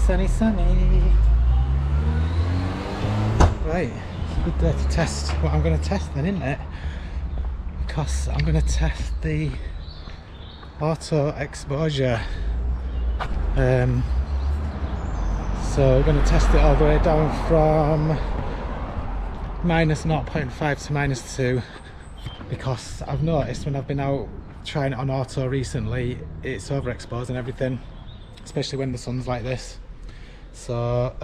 sunny, sunny. Right, it's a good day to test what I'm going to test then, isn't it? Because I'm going to test the auto exposure. So we're going to test it all the way down from minus 0.5 to minus 2, because I've noticed when I've been out trying it on auto recently, it's overexposed and everything, especially when the sun's like this. So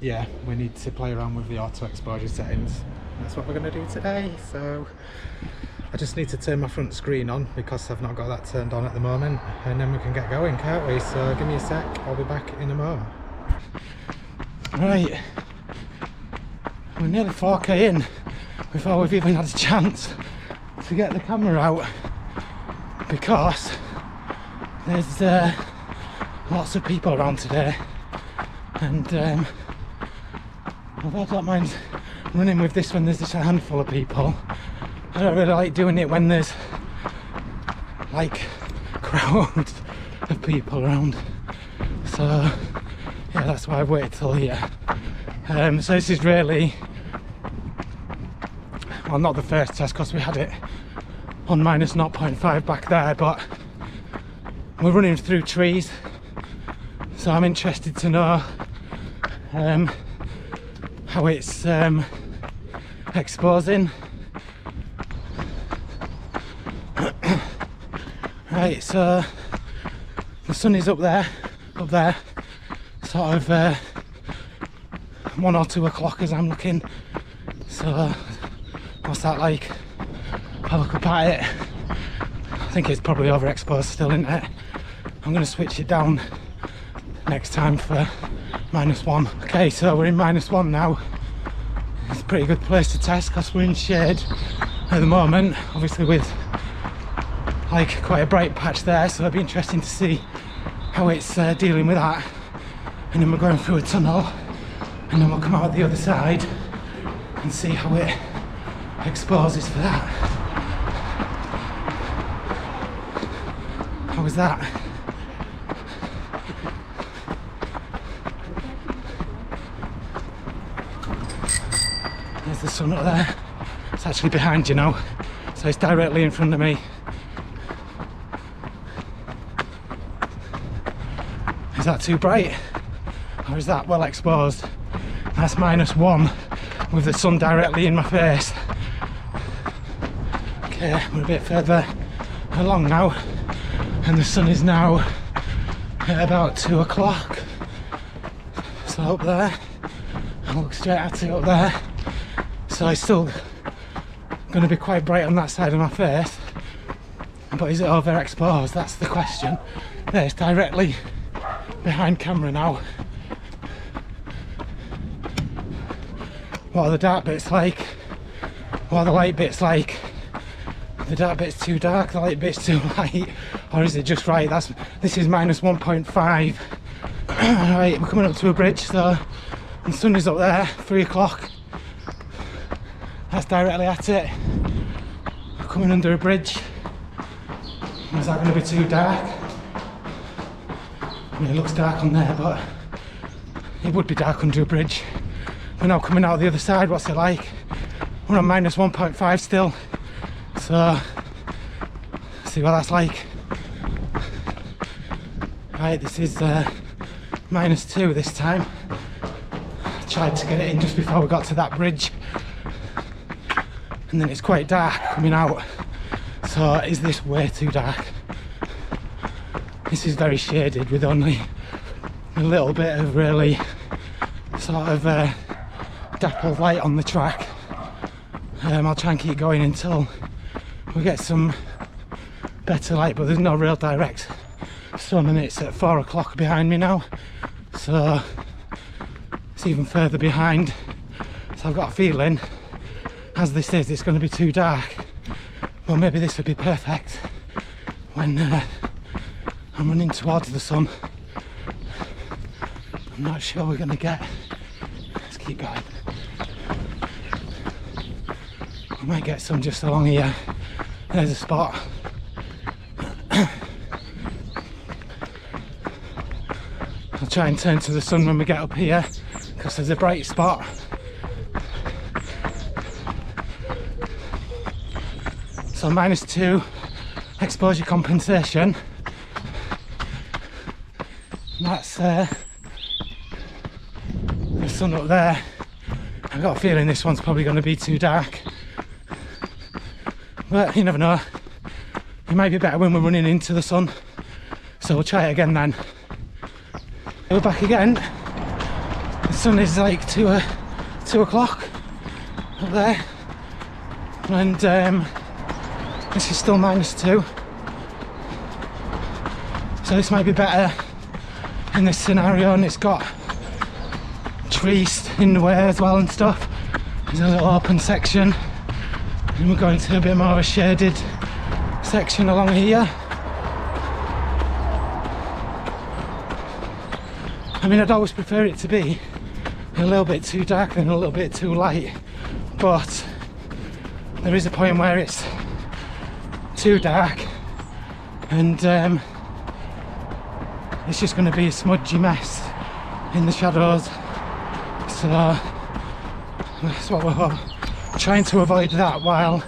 yeah, we need to play around with the auto exposure settings. That's what we're going to do today. So I just need to turn my front screen on because I've not got that turned on at the moment, and then we can get going, can't we? So give me a sec, I'll be back in a moment. Right, we're nearly 4k in before we've even had a chance to get the camera out, because there's lots of people around today, and although I don't mind running with this when there's just a handful of people, I don't really like doing it when there's like crowds of people around. So yeah, that's why I've waited till here. So this is really, well, not the first test because we had it on minus 0.5 back there, but we're running through trees, so I'm interested to know how it's exposing. Right, so the sun is up there, sort of 1 or 2 o'clock as I'm looking. So what's that like? I'll look up at it. I think it's probably overexposed still, isn't it? I'm going to switch it down next time for minus 1. Okay, so we're in minus 1 now. It's a pretty good place to test because we're in shade at the moment, obviously with like quite a bright patch there, so it'll be interesting to see how it's dealing with that. And then we're going through a tunnel, and then we'll come out the other side and see how it exposes for that. How was that? There's the sun up there. It's actually behind you now, so it's directly in front of me. Is that too bright? Or is that well exposed? That's minus 1 with the sun directly in my face. Okay, we're a bit further along now, and the sun is now at about 2 o'clock. So up there, I'll look straight at it up there. So it's still going to be quite bright on that side of my face, but is it overexposed? That's the question. There, it's directly behind camera now. What are the dark bits like? What are the light bits like? The dark bit's too dark, the light bit's too light, or is it just right? This is minus 1.5. Right, we're coming up to a bridge, so the sun is up there, 3 o'clock. That's directly at it. We're coming under a bridge. Is that going to be too dark? I mean, it looks dark on there, but it would be dark under a bridge. We're now coming out the other side. What's it like? We're on minus 1.5 still, so see what that's like. Right, this is minus 2 this time. I tried to get it in just before we got to that bridge, and then it's quite dark coming out. So is this way too dark? This is very shaded with only a little bit of really sort of dappled light on the track. I'll try and keep going until we get some better light, but there's no real direct sun, and it's at 4 o'clock behind me now, so it's even further behind. So I've got a feeling, as this is, it's going to be too dark. Well, maybe this would be perfect when I'm running towards the sun. I'm not sure we're going to get. Let's keep going. We might get some just along here. There's a spot. I'll try and turn to the sun when we get up here because there's a bright spot. So -2 exposure compensation. That's the sun up there. I've got a feeling this one's probably going to be too dark, but you never know. It might be better when we're running into the sun, so we'll try it again then. We're back again. The sun is like 2 o'clock up there, and this is still -2, so this might be better in this scenario, and it's got trees in the way as well and stuff. There's a little open section, and we're going to a bit more of a shaded section along here. I mean, I'd always prefer it to be a little bit too dark than a little bit too light, but there is a point where it's too dark and it's just going to be a smudgy mess in the shadows, so that's what we're trying to avoid, that while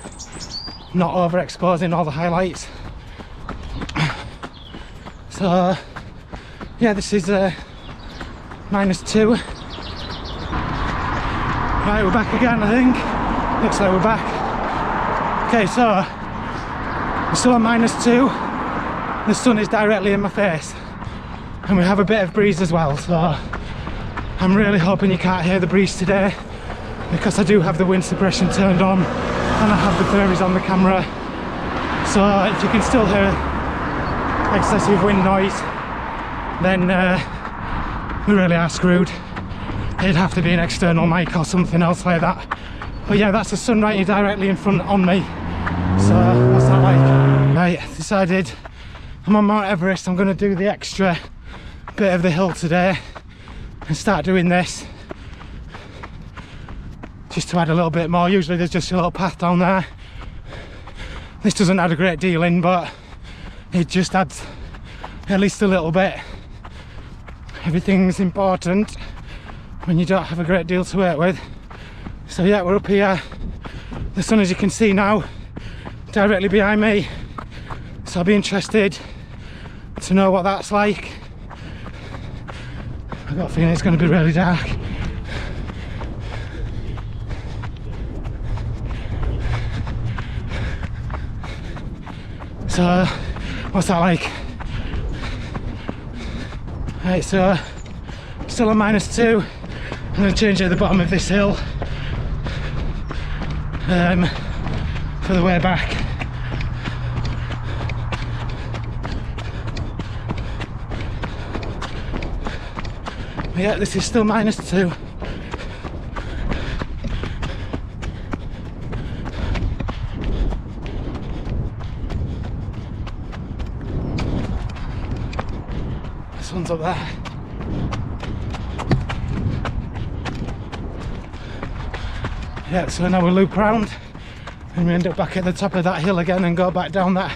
not overexposing all the highlights. So yeah, this is -2. Right, we're back again, I think. Looks like we're back. Okay, so we're still on -2. The sun is directly in my face, and we have a bit of breeze as well, so I'm really hoping you can't hear the breeze today, because I do have the wind suppression turned on and I have the fairies on the camera, so if you can still hear excessive wind noise, then we really are screwed. It'd have to be an external mic or something else like that. But yeah, that's the sun right directly in front on me, so what's that like? Right, decided I'm on Mount Everest. I'm going to do the extra bit of the hill today and start doing this, just to add a little bit more. Usually there's just a little path down there. This doesn't add a great deal in, but it just adds at least a little bit. Everything's important when you don't have a great deal to work with. So yeah, we're up here. The sun, as you can see now, directly behind me, so I'll be interested to know what that's like. I've got a feeling it's going to be really dark. So what's that like? Right, so still on -2. I'm going to change at the bottom of this hill for the way back. Yeah, this is still -2. The sun's up there. Yeah, so now we loop round and we end up back at the top of that hill again and go back down that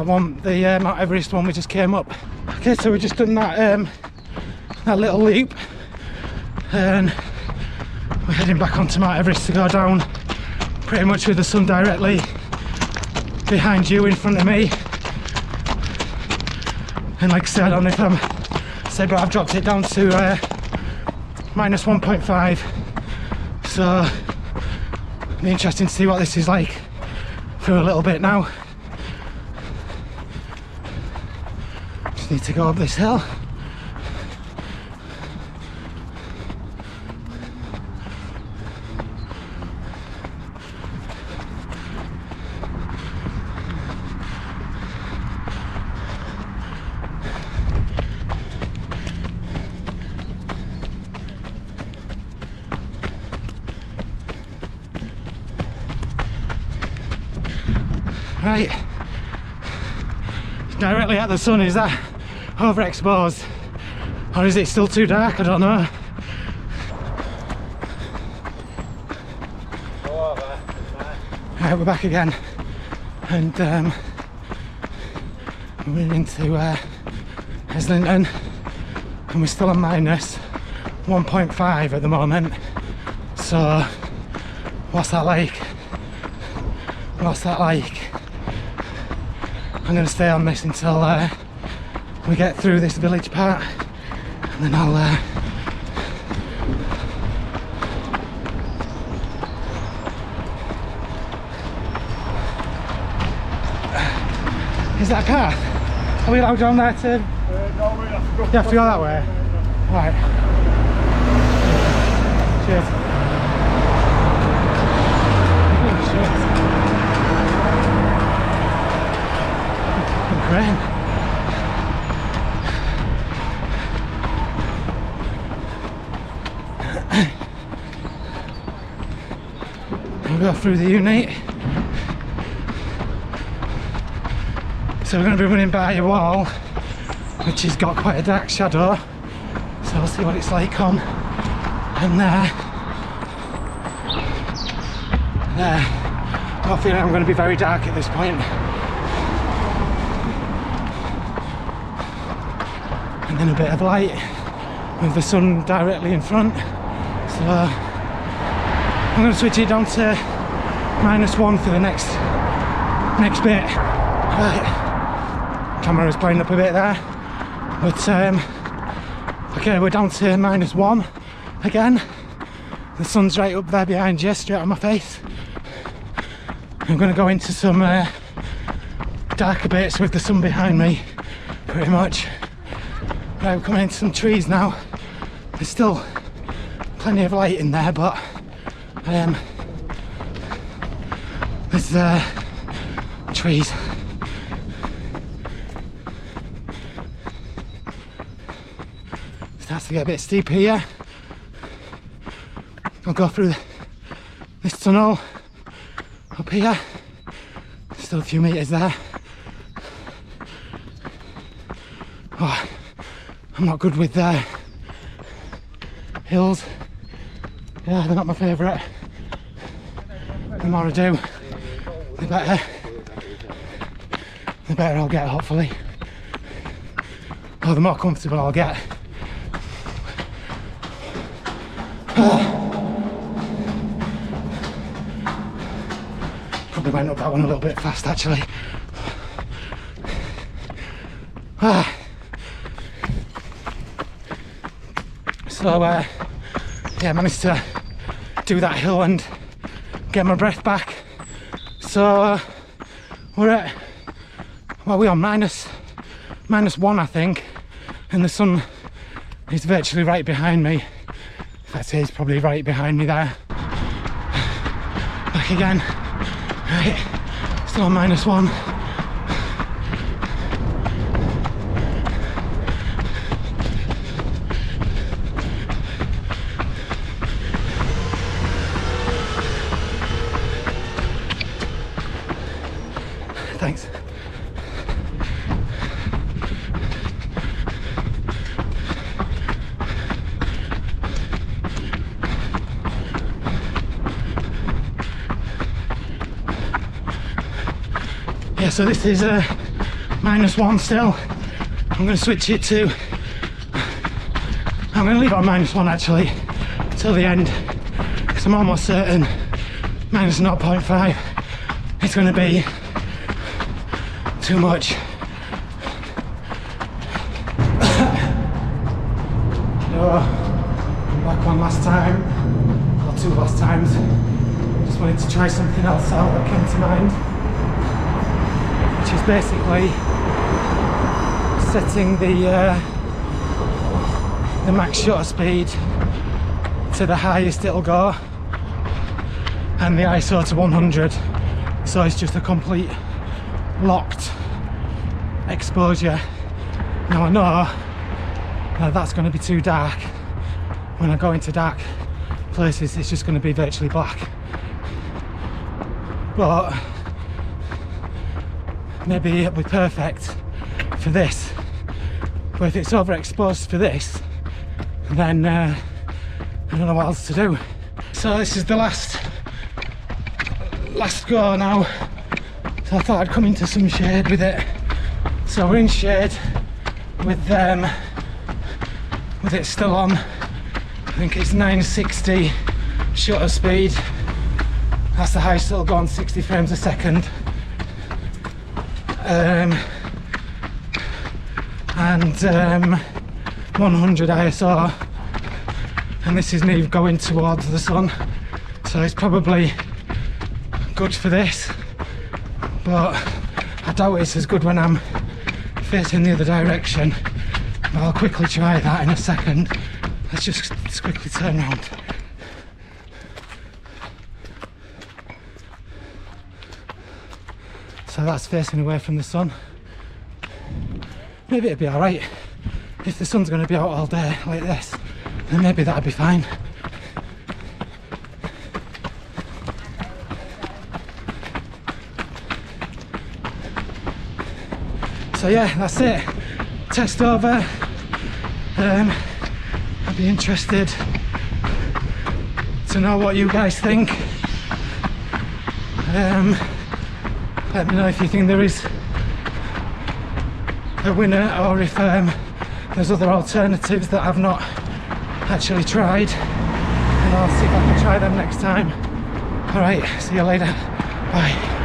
one, the Mount Everest one we just came up. Okay, so we've just done that that little loop, and we're heading back onto Mount Everest to go down, pretty much with the sun directly behind you, in front of me. And like I said, I don't know if I'm said, but I've dropped it down to -1.5, so it'll be interesting to see what this is like for a little bit now. Just need to go up this hill. Right, directly at the sun. Is that overexposed, or is it still too dark? I don't know. Right, we're back again, and we're into Heslington. and we're still on minus 1.5 at the moment. So what's that like? What's that like? I'm going to stay on this until we get through this village part, and then I'll is that a path? Are we allowed down there to? No, we have to go. You have to go that way? Right. Cheers. Oh, shit. Crane. We'll go through the unit. So we're going to be running by a wall which has got quite a dark shadow, so I'll see what it's like on. And there. I've got a feeling I'm going to be very dark at this point. And then a bit of light with the sun directly in front. So I'm going to switch it down to -1 for the next bit. Right. Camera's playing up a bit there, but okay, we're down to -1 again. The sun's right up there behind you, straight on my face. I'm going to go into some darker bits with the sun behind me, pretty much. Right, we're coming into some trees now. There's still plenty of light in there, but there's trees. Starts to get a bit steep here. I'll go through this tunnel up here. Still a few metres there. Oh, I'm not good with hills. Yeah, they're not my favourite. The more I do, the better I'll get, hopefully. Or the more comfortable I'll get. Probably went up that one a little bit fast, actually. So yeah, I managed to do that hill and get my breath back. So we're at, well, we're on -1, I think, and the sun is virtually right behind me. In fact, he's probably right behind me there. Back again. Right, still on -1. Thanks. Yeah, so this is -1 still. I'm going to switch it to, I'm going to leave it on -1 actually till the end, because I'm almost certain -0.5 it's going to be too much. So, I'm back one last time, or 2 last times. Just wanted to try something else out that came to mind, which is basically setting the max shutter speed to the highest it'll go and the ISO to 100, so it's just a complete locked exposure. Now I know that that's going to be too dark. When I go into dark places it's just going to be virtually black, but maybe it'll be perfect for this. But if it's overexposed for this, then I don't know what else to do. So this is the last go now. So I thought I'd come into some shade with it. So we're in shade with with it still on. I think it's 960 shutter speed. That's the highest it'll go on, 60 frames a second. And 100 ISO, and this is me going towards the sun, so it's probably good for this, but I doubt it's as good when I'm facing the other direction. But I'll quickly try that in a second. Let's just quickly turn around. So that's facing away from the sun. Maybe it'd be alright. If the sun's going to be out all day like this, then maybe that'd be fine. So yeah, that's it. Test over. I'd be interested to know what you guys think. Let me know if you think there is a winner, or if there's other alternatives that I've not actually tried, and I'll see if I can try them next time. Alright, see you later. Bye.